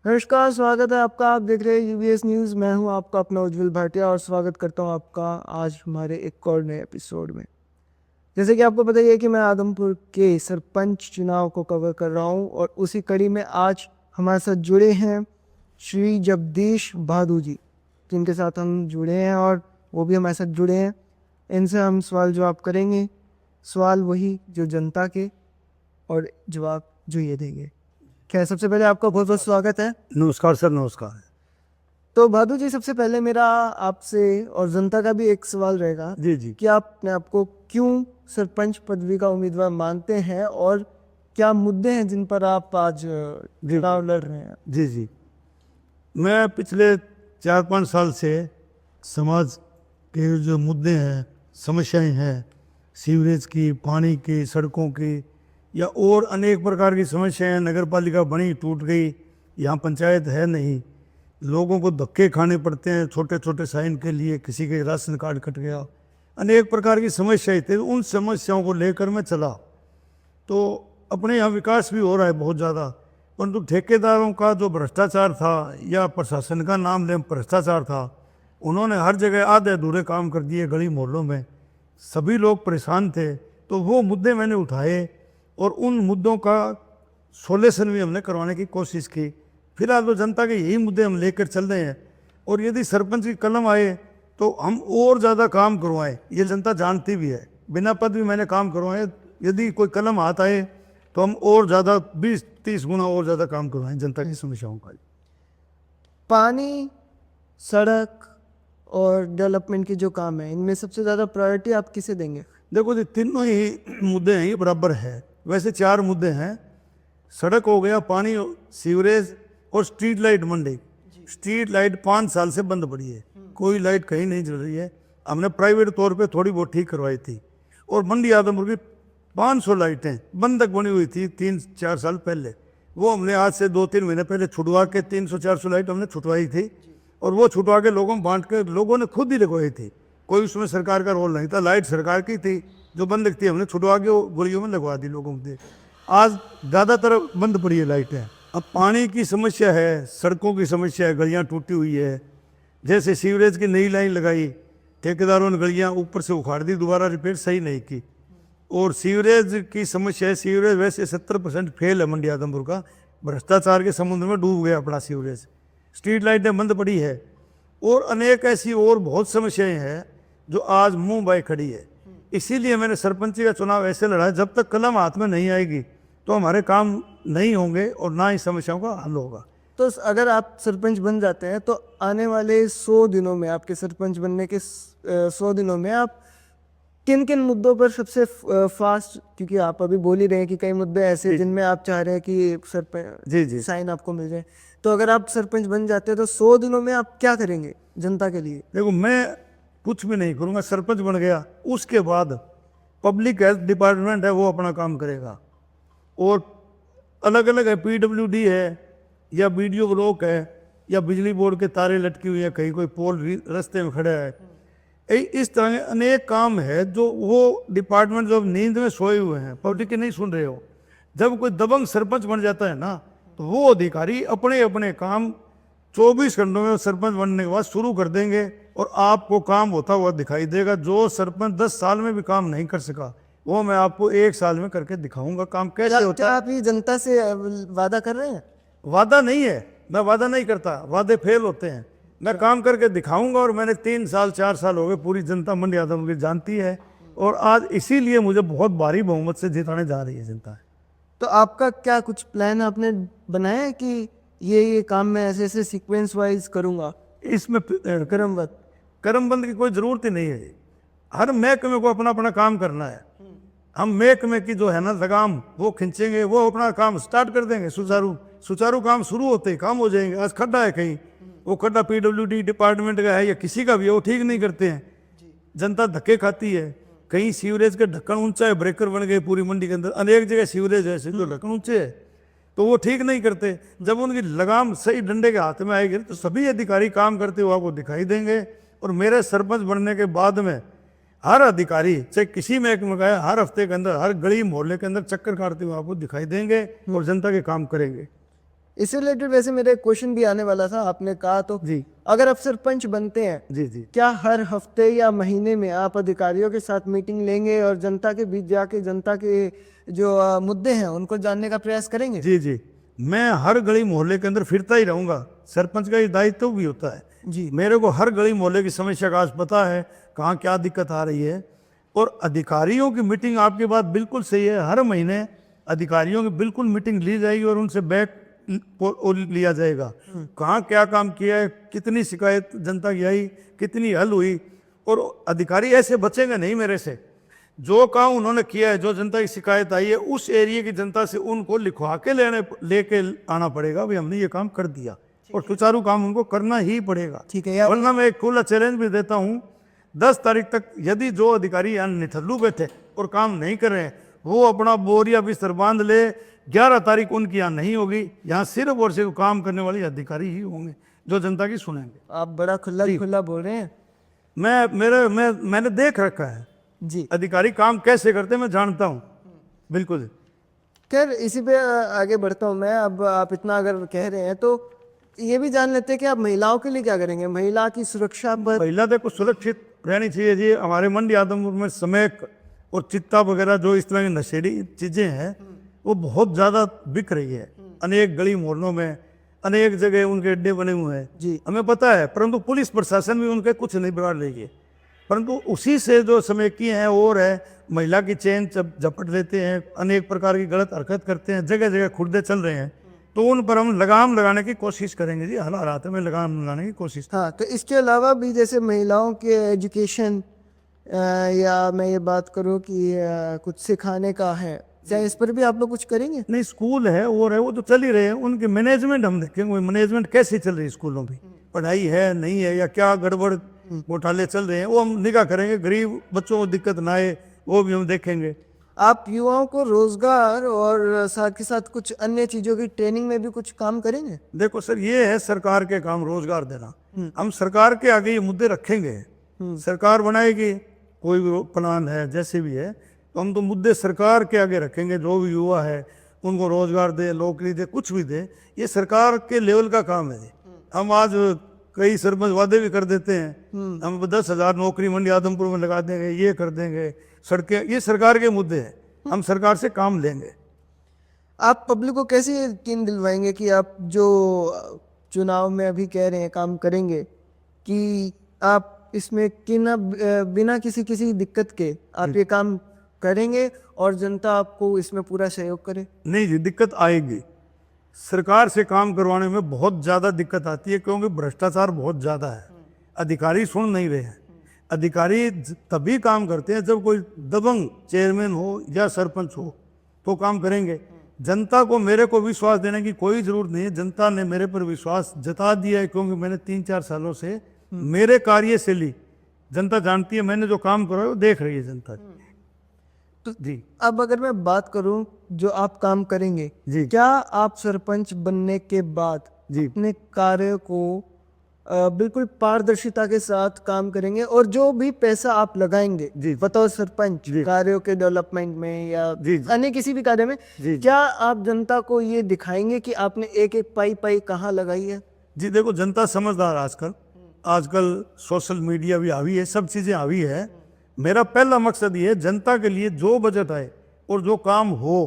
नमस्कार, स्वागत है आपका। आप देख रहे हैं यूबीएस न्यूज़। मैं हूं आपका अपना उज्जवल भाटिया और स्वागत करता हूं आपका आज हमारे एक और नए एपिसोड में। जैसे कि आपको पता ही है कि मैं आदमपुर के सरपंच चुनाव को कवर कर रहा हूं और उसी कड़ी में आज हमारे साथ जुड़े हैं श्री जगदीश बहादुर जी, जिनके साथ हम जुड़े हैं और वो भी हमारे साथ जुड़े हैं। इनसे हम सवाल जवाब करेंगे, सवाल वही जो जनता के, और जवाब जो ये देंगे। क्या सबसे पहले आपका बहुत बहुत स्वागत है। नमस्कार सर, नमस्कार। तो बहादुर जी, सबसे पहले मेरा आपसे और जनता का भी एक सवाल रहेगा जी जी कि आप अपने आपको क्यों सरपंच पदवी का उम्मीदवार मानते हैं और क्या मुद्दे हैं जिन पर आप आज चुनाव लड़ रहे हैं। जी जी मैं पिछले 4-5 साल से समाज के जो मुद्दे हैं, समस्याएं हैं, सीवरेज की, पानी की, सड़कों की या और अनेक प्रकार की समस्याएं, नगर पालिका बनी टूट गई, यहाँ पंचायत है नहीं, लोगों को धक्के खाने पड़ते हैं छोटे छोटे साइन के लिए, किसी के राशन कार्ड कट गया, अनेक प्रकार की समस्याएं थे। उन समस्याओं को लेकर मैं चला तो अपने यहाँ विकास भी हो रहा है बहुत ज़्यादा, परंतु ठेकेदारों का जो भ्रष्टाचार था या प्रशासन का नाम लें भ्रष्टाचार था, उन्होंने हर जगह आधे अधूरे काम कर दिए। गली मोहल्लों में सभी लोग परेशान थे, तो वो मुद्दे मैंने उठाए और उन मुद्दों का सोल्यूशन भी हमने करवाने की कोशिश की। फिलहाल तो जनता के यही मुद्दे हम लेकर चल रहे हैं और यदि सरपंच की कलम आए तो हम और ज़्यादा काम करवाएं, ये जनता जानती भी है। बिना पद भी मैंने काम करवाए, यदि कोई कलम हाथ आए तो हम और ज़्यादा 20-30 गुना और ज़्यादा काम करवाएं जनता की समस्याओं का। पानी, सड़क और डेवलपमेंट के जो काम है, इनमें सबसे ज़्यादा प्रायोरिटी आप किसे देंगे। देखो जी, तीनों ही मुद्दे हैं, ये बराबर है। वैसे 4 मुद्दे हैं, सड़क हो गया, पानी, सीवरेज और स्ट्रीट लाइट। मंडी स्ट्रीट लाइट 5 साल से बंद पड़ी है, कोई लाइट कहीं नहीं जल रही है। हमने प्राइवेट तौर पे थोड़ी बहुत ठीक करवाई थी। और मंडी आदमपुर की 500 लाइटें बंधक बनी हुई थी 3-4 साल पहले, वो हमने आज से 2-3 महीने पहले छुटवा के 300-400 लाइट हमने छुटवाई थी और वो छुटवा के लोगों को बांट के लोगों ने खुद ही लगवाई थी। कोई उसमें सरकार का रोल नहीं था, लाइट सरकार की थी, जो बंधक थी हमने छुटवा के गलियों में लगवा दी लोगों को। आज ज़्यादातर बंद पड़ी है लाइटें। अब पानी की समस्या है, सड़कों की समस्या है, गलियाँ टूटी हुई है। जैसे सीवरेज की नई लाइन लगाई, ठेकेदारों ने गलियाँ ऊपर से उखाड़ दी, दोबारा रिपेयर सही नहीं की। और सीवरेज की समस्या है, सीवरेज वैसे 70% फेल है मंडी आदमपुर का, भ्रष्टाचार के समुद्र में डूब गया अपना सीवरेज। स्ट्रीट लाइटें बंद पड़ी है और अनेक ऐसी और बहुत समस्याएं हैं जो आज मुंह बाई खड़ी है। इसीलिए मैंने सरपंची का चुनाव ऐसे लड़ा है, जब तक कलम हाथ में नहीं आएगी तो हमारे काम नहीं होंगे और ना ही समस्याओं का हल होगा। तो अगर आप सरपंच बन जाते हैं तो आने वाले 100 दिनों में, आपके सरपंच बनने के 100 दिनों में आप किन किन मुद्दों पर सबसे फास्ट, क्योंकि आप अभी बोल ही रहे हैं कि कई मुद्दे ऐसे हैं जिनमें आप चाह रहे हैं कि सरपंच जी साइन आपको मिल जाए, तो अगर आप सरपंच बन जाते हैं तो 100 दिनों में आप क्या करेंगे जनता के लिए। देखो, मैं कुछ भी नहीं करूँगा, सरपंच बन गया उसके बाद पब्लिक हेल्थ डिपार्टमेंट है वो अपना काम करेगा। और अलग अलग है, PWD है या BDO ब्लॉक है या बिजली बोर्ड के तारे लटकी हुई है, कहीं कोई पोल रास्ते में खड़ा है, इस तरह के अनेक काम है जो वो डिपार्टमेंट जो नींद में सोए हुए हैं, पब्लिक के नहीं सुन रहे हो। जब कोई दबंग सरपंच बन जाता है ना, तो वो अधिकारी अपने अपने काम 24 घंटों में सरपंच बनने के बाद शुरू कर देंगे और आपको काम होता हुआ दिखाई देगा। जो सरपंच 10 साल में भी काम नहीं कर सका, वो मैं आपको 1 साल में करके दिखाऊंगा काम कैसे होता क्या है। आप ये जनता से वादा कर रहे हैं। वादा नहीं है, मैं वादा नहीं करता, वादे फेल होते हैं। मैं काम करके दिखाऊंगा और मैंने 3 साल 4 साल हो गए, पूरी जनता मंडी आदमपुर की जानती है और आज इसीलिए मुझे बहुत भारी बहुमत से जिताने जा रही है जनता। तो आपका क्या कुछ प्लान आपने बनाया है कि ये काम मैं ऐसे ऐसे सीक्वेंस वाइज करूंगा। इसमें करमबंद की कोई ज़रूरत ही नहीं है। हर महकमे को अपना अपना काम करना है। हम महकमे की जो है ना लगाम वो खींचेंगे, वो अपना काम स्टार्ट कर देंगे। सुचारू काम शुरू होते ही काम हो जाएंगे। आज खड्डा है कहीं, वो खड्डा PWD डिपार्टमेंट का है या किसी का भी है, वो ठीक नहीं करते हैं, जनता धक्के खाती है। कहीं सीवरेज के ढक्कन ऊंचा है, ब्रेकर बन गए पूरी मंडी के अंदर, अनेक जगह सीवरेज है जो ढक्कन ऊंचे है, तो वो ठीक नहीं करते। जब उनकी लगाम सही डंडे के हाथ में आएगी तो सभी अधिकारी काम करते हुए आपको दिखाई देंगे। और मेरे सरपंच बनने के बाद में हर अधिकारी, चाहे किसी महकमे का है, हर हफ्ते के अंदर हर गली मोहल्ले के अंदर चक्कर काटते हुए आपको दिखाई देंगे और जनता के काम करेंगे। इससे रिलेटेड वैसे मेरा एक क्वेश्चन भी आने वाला था, आपने कहा तो जी अगर आप सरपंच बनते हैं, जी जी क्या हर हफ्ते या महीने में आप अधिकारियों के साथ मीटिंग लेंगे और जनता के बीच जाके जनता के जो मुद्दे हैं उनको जानने का प्रयास करेंगे? जी जी मैं हर गली मोहल्ले के अंदर फिरता ही रहूंगा। सरपंच का ये दायित्व भी होता है। जी मेरे को हर गली मोहल्ले की समस्या का आज पता है, कहाँ क्या दिक्कत आ रही है। और अधिकारियों की मीटिंग, आपकी बात बिल्कुल सही है, हर महीने अधिकारियों की बिल्कुल मीटिंग ली जाएगी और उनसे बैक लिया जाएगा। कहाँ क्या काम किया है, कितनी शिकायत जनता की आई, कितनी हल हुई। और अधिकारी ऐसे बचेंगे नहीं मेरे से। जो काम उन्होंने किया है, जो जनता की शिकायत आई है, उस एरिया की जनता से उनको लिखवा के लेके आना पड़ेगा भाई हमने ये काम कर दिया, और सुचारू काम उनको करना ही पड़ेगा। ठीक है। या वरना मैं एक खुला चैलेंज भी देता हूँ, 10 तारीख तक यदि जो अधिकारी यहाँ निठल्लू बैठे और काम नहीं कर रहे हैं, वो अपना बोरिया बिस्तर बांध ले। 11 तारीख उनकी यहाँ नहीं होगी। यहाँ सिर्फ और सिर्फ काम करने वाले अधिकारी ही होंगे जो जनता की सुनेंगे। आप बड़ा खुला खुला बोल रहे हैं। मैंने देख रखा है जी अधिकारी काम कैसे करते हैं, मैं जानता हूँ बिल्कुल। खैर, इसी पे आगे बढ़ता हूँ मैं। अब आप इतना अगर कह रहे हैं तो ये भी जान लेते हैं कि आप महिलाओं के लिए क्या करेंगे, महिला की सुरक्षा पर। महिला देखो सुरक्षित रहनी चाहिए जी। हमारे मंडी आदमपुर में स्मैक और चित्ता वगैरह जो इस तरह की नशेड़ी चीजें हैं वो बहुत ज्यादा बिक रही है। अनेक गली मोहल्लों में अनेक जगह उनके अड्डे बने हुए हैं, जी हमें पता है। परंतु पुलिस प्रशासन भी उनके कुछ नहीं बिगाड़ रही है। परंतु उसी से जो स्मैकी हैं और है, महिला की चेन झपट लेते हैं, अनेक प्रकार की गलत हरकत करते हैं, जगह जगह खुर्दे चल रहे हैं। तो उन पर हम लगाम लगाने की कोशिश करेंगे जी, हर हालात में लगाम लगाने की कोशिश। हाँ, तो इसके अलावा भी जैसे महिलाओं के एजुकेशन, या मैं ये बात करूँ कि कुछ सिखाने का है, क्या इस पर भी आप लोग कुछ करेंगे? नहीं, स्कूल है और है, वो तो चल ही रहे हैं। उनके मैनेजमेंट हम देखेंगे, मैनेजमेंट कैसी चल रही है स्कूलों में, पढ़ाई है नहीं है, या क्या गड़बड़ घोटाले चल रहे हैं, वो हम निगाह करेंगे। गरीब बच्चों को दिक्कत ना आए वो भी हम देखेंगे। आप युवाओं को रोजगार और साथ के साथ कुछ अन्य चीजों की ट्रेनिंग में भी कुछ काम करेंगे? देखो सर, ये है सरकार के काम रोजगार देना। हम सरकार के आगे ये मुद्दे रखेंगे, सरकार बनाएगी कोई भी प्लान है जैसे भी है, तो हम तो मुद्दे सरकार के आगे रखेंगे। जो भी युवा है उनको रोजगार दे, नौकरी दे, कुछ भी दे, ये सरकार के लेवल का काम है। हम आज कई सरपंच वादे भी कर देते हैं, हम 10,000 नौकरी मंडी आदमपुर में लगा देंगे, ये कर देंगे, सड़कें, ये सरकार के मुद्दे हैं, हम सरकार से काम लेंगे। आप पब्लिक को कैसे यकीन दिलवाएंगे कि आप जो चुनाव में अभी कह रहे हैं काम करेंगे, कि आप इसमें बिना किसी दिक्कत के आप ये काम करेंगे और जनता आपको इसमें पूरा सहयोग करे? नहीं जी, दिक्कत आएगी। सरकार से काम करवाने में बहुत ज़्यादा दिक्कत आती है, क्योंकि भ्रष्टाचार बहुत ज़्यादा है। अधिकारी सुन नहीं रहे हैं। अधिकारी तभी काम करते हैं जब कोई दबंग चेयरमैन हो या सरपंच हो तो काम करेंगे। जनता को, मेरे को विश्वास देने की कोई ज़रूरत नहीं है। जनता ने मेरे पर विश्वास जता दिया है, क्योंकि मैंने 3-4 सालों से मेरे कार्यशैली जनता जानती है। मैंने जो काम करा है वो देख रही है जनता तो जी। अब अगर मैं बात करूं जो आप काम करेंगे जी। क्या आप सरपंच बनने के बाद जी। अपने कार्य को बिल्कुल पारदर्शिता के साथ काम करेंगे, और जो भी पैसा आप लगाएंगे जी। बतौर सरपंच जी। कार्यों के डेवलपमेंट में या जी। अन्य किसी भी कार्य में, जी। क्या आप जनता को ये दिखाएंगे कि आपने एक एक पाई पाई कहाँ लगाई है? जी देखो, जनता समझदार आजकल सोशल मीडिया भी हावी है, सब चीज़ें हावी है। मेरा पहला मकसद ये है, जनता के लिए जो बजट आए और जो काम हो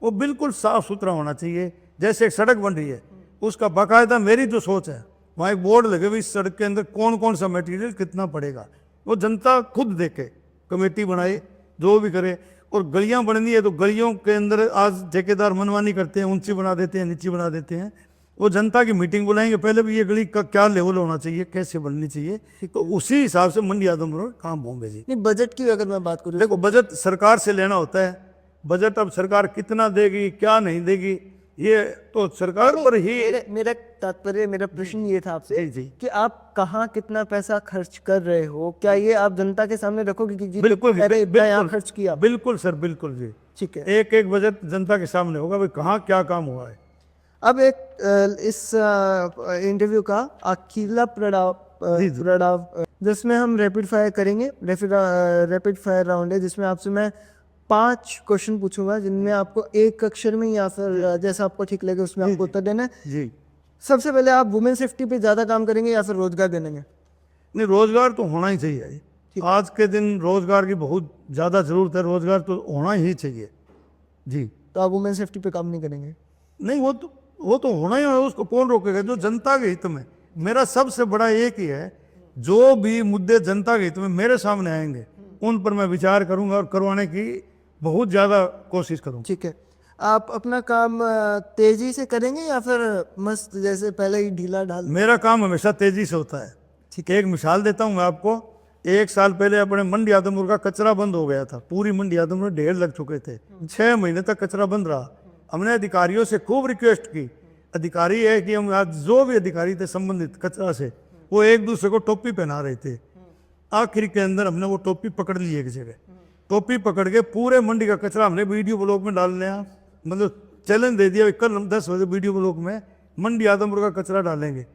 वो बिल्कुल साफ सुथरा होना चाहिए। जैसे एक सड़क बन रही है, उसका बाकायदा, मेरी जो सोच है, वहाँ एक बोर्ड लगे हुए इस सड़क के अंदर कौन कौन सा मटेरियल कितना पड़ेगा, वो जनता खुद देखे, कमेटी बनाए, जो भी करे। और गलियाँ बननी है तो गलियों के अंदर आज ठेकेदार मनमानी करते हैं, ऊंची बना देते हैं, नीची बना देते हैं। वो जनता की मीटिंग बुलाएंगे, पहले भी ये गली का क्या लेवल होना चाहिए, कैसे बननी चाहिए, तो उसी हिसाब से मंडी आदमपुर में काम होंगे जी। नहीं, बजट की अगर मैं बात करूँ, देखो, बजट सरकार से लेना होता है। बजट अब सरकार कितना देगी क्या नहीं देगी, ये तो सरकार पर ही। मेरा तात्पर्य, मेरा प्रश्न ये था आपसे जी। कि आप कहाँ कितना पैसा खर्च कर रहे हो, क्या ये आप जनता के सामने रखोगे कि जी बिल्कुल, मैंने इतना यहाँ खर्च किया? बिल्कुल सर, बिल्कुल जी। ठीक है। एक एक बजट जनता के सामने होगा, भाई कहाँ क्या काम हुआ है। अब एक इस इंटरव्यू का अखिला प्रणाव जिसमें हम रैपिड फायर करेंगे। रैपिड फायर राउंड है जिसमें आपसे मैं 5 क्वेश्चन पूछूंगा जिनमें आपको एक अक्षर में या फिर जैसा आपको ठीक लगे उसमें आपको उत्तर देना है। जी। सबसे पहले आप वुमेन सेफ्टी पे ज़्यादा काम करेंगे या फिर रोजगार देने में? नहीं, रोजगार तो होना ही चाहिए। आज के दिन रोजगार की बहुत ज़्यादा ज़रूरत है, रोजगार तो होना ही चाहिए। जी। तो आप वुमेन सेफ्टी पे काम नहीं करेंगे? नहीं, वो तो होना ही है, उसको कौन रोकेगा? जो जनता के हित में, मेरा सबसे बड़ा एक ही है, जो भी मुद्दे जनता के हित में मेरे सामने आएंगे उन पर मैं विचार करूंगा और करवाने की बहुत ज़्यादा कोशिश करूंगा। ठीक है। आप अपना काम तेजी से करेंगे या फिर मस्त जैसे पहले ही ढीला ढाल? मेरा काम हमेशा तेजी से होता है। ठीक है, एक मिसाल देता हूँ मैं आपको। 1 साल पहले अपने मंडी आदमपुर का कचरा बंद हो गया था, पूरी मंडी आदमपुर में ढेर लग चुके थे, 6 महीने तक कचरा बंद रहा। हमने अधिकारियों से खूब रिक्वेस्ट की, अधिकारी है कि हम आज जो भी अधिकारी थे संबंधित कचरा से, वो एक दूसरे को टोपी पहना रहे थे। आखिर के अंदर हमने वो टोपी पकड़ ली एक जगह, टोपी पकड़ के पूरे मंडी का कचरा हमने वीडियो ब्लॉग में डाल लिया, मतलब चैलेंज दे दिया, कल हम 10 बजे वीडियो ब्लॉग में मंडी आदमपुर का कचरा डालेंगे।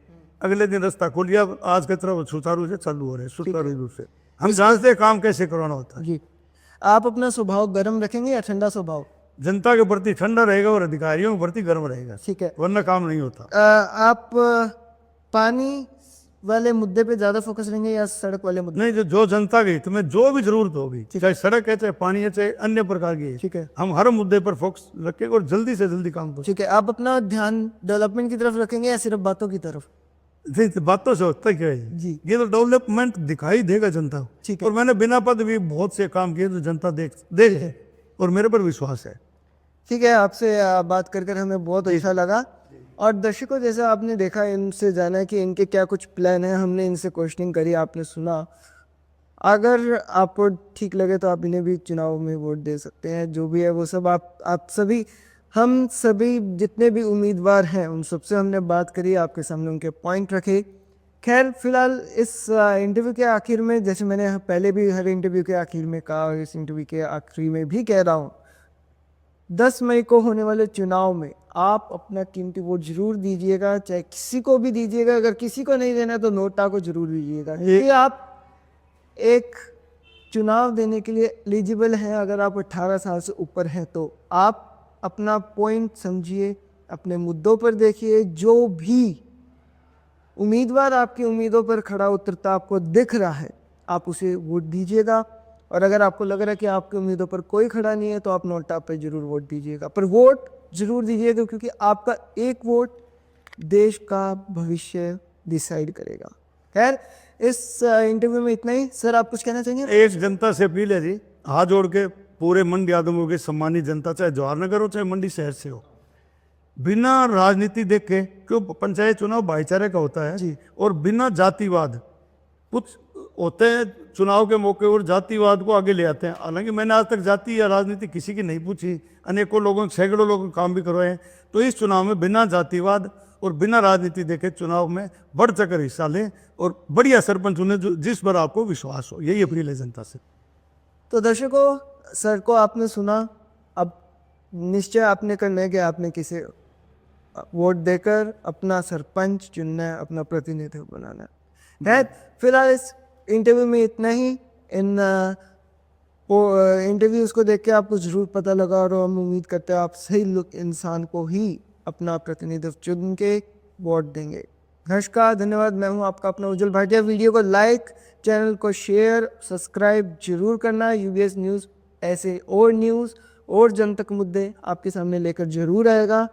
अगले दिन रास्ता खोल लिया, आज कचरा सुचारू से चालू हो रहे, सुचारू रूप से। हम जानते हैं काम कैसे करवाना होता है। जी। आप अपना स्वभाव गर्म रखेंगे या ठंडा स्वभाव? जनता के प्रति ठंडा रहेगा और अधिकारियों के प्रति गर्म रहेगा, ठीक है। वरना काम नहीं होता। आप पानी वाले मुद्दे पे ज्यादा फोकस रहेंगे या सड़क वाले मुद्दे? नहीं, जो जनता के हित में जो भी जरूरत होगी, चाहे सड़क है, चाहे पानी है, चाहे अन्य प्रकार की है, ठीक है। हम हर मुद्दे पर फोकस रखेंगे और जल्दी से जल्दी काम करेंगे। ठीक है। आप अपना ध्यान डेवलपमेंट की तरफ रखेंगे या सिर्फ बातों की तरफ? बातों से होता क्या है जी। ये तो डेवलपमेंट दिखाई देगा जनता को। ठीक है। और मैंने बिना पद भी बहुत से काम किए तो जनता देख और मेरे पर विश्वास है। ठीक है। आपसे बात कर कर हमें बहुत अच्छा लगा। और दर्शकों, जैसा आपने देखा, इनसे जाना है कि इनके क्या कुछ प्लान है, हमने इनसे क्वेश्चनिंग करी, आपने सुना। अगर आपको ठीक लगे तो आप इन्हें भी चुनाव में वोट दे सकते हैं। जो भी है वो सब आप सभी, हम सभी जितने भी उम्मीदवार हैं उन सबसे हमने बात करी, आपके सामने उनके पॉइंट रखे। खैर, फिलहाल इस इंटरव्यू के आखिर में, जैसे मैंने पहले भी हर इंटरव्यू के आखिर में कहा और इस इंटरव्यू के आखिरी में भी कह रहा हूँ, 10 मई को होने वाले चुनाव में आप अपना कीमती वोट जरूर दीजिएगा, चाहे किसी को भी दीजिएगा। अगर किसी को नहीं देना तो नोटा को जरूर दीजिएगा, क्योंकि आप एक चुनाव देने के लिए एलिजिबल हैं। अगर आप 18 साल से ऊपर हैं तो आप अपना पॉइंट समझिए, अपने मुद्दों पर देखिए, जो भी उम्मीदवार आपकी उम्मीदों पर खड़ा उतरता आपको दिख रहा है, आप उसे वोट दीजिएगा। और अगर आपको लग रहा है कि आपकी उम्मीदों पर कोई खड़ा नहीं है तो आप नोटा पर जरूर वोट दीजिएगा, पर वोट जरूर दीजिएगा, क्योंकि आपका एक वोट देश का भविष्य डिसाइड करेगा। खैर, इस इंटरव्यू में इतना ही। सर, आप कुछ कहना चाहेंगे? एक जनता से अपील है जी, हाथ जोड़ के पूरे मंडी आदमपुर के सम्मानित जनता, चाहे जवाहरनगर हो चाहे मंडी शहर से हो, बिना राजनीति देखे, क्यों पंचायत चुनाव भाईचारे का होता है जी। और बिना जातिवाद, कुछ होते हैं चुनाव के मौके पर जातिवाद को आगे ले आते हैं। हालांकि मैंने आज तक जाति या राजनीति किसी की नहीं पूछी, अनेकों लोगों, सैकड़ों लोगों के काम भी करवाए हैं। तो इस चुनाव में बिना जातिवाद और बिना राजनीति देखे चुनाव में बढ़ चढ़कर हिस्सा लें और बढ़िया सरपंच चुने जिस पर आपको विश्वास हो। यही अपील है जनता से। तो दर्शकों, सर को आपने सुना, अब निश्चय आपने करना है कि आपने किसे वोट देकर अपना सरपंच चुनना है, अपना प्रतिनिधित्व बनाना है। फिलहाल इस इंटरव्यू में इतना ही। इन इंटरव्यूज को देख के आपको जरूर पता लगा और हम उम्मीद करते हैं आप सही इंसान को ही अपना प्रतिनिधित्व चुन के वोट देंगे। नमस्कार, धन्यवाद। मैं हूं आपका अपना उज्जवल भाटिया। वीडियो को लाइक, चैनल को शेयर, सब्सक्राइब जरूर करना। यूबीएस न्यूज़ ऐसे और न्यूज़ और जनतक मुद्दे आपके सामने लेकर जरूर आएगा,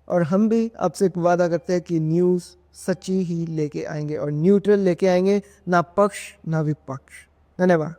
और हम भी आपसे एक वादा करते हैं कि न्यूज़ सच्ची ही लेके आएंगे और न्यूट्रल लेके आएंगे, ना पक्ष ना विपक्ष। धन्यवाद।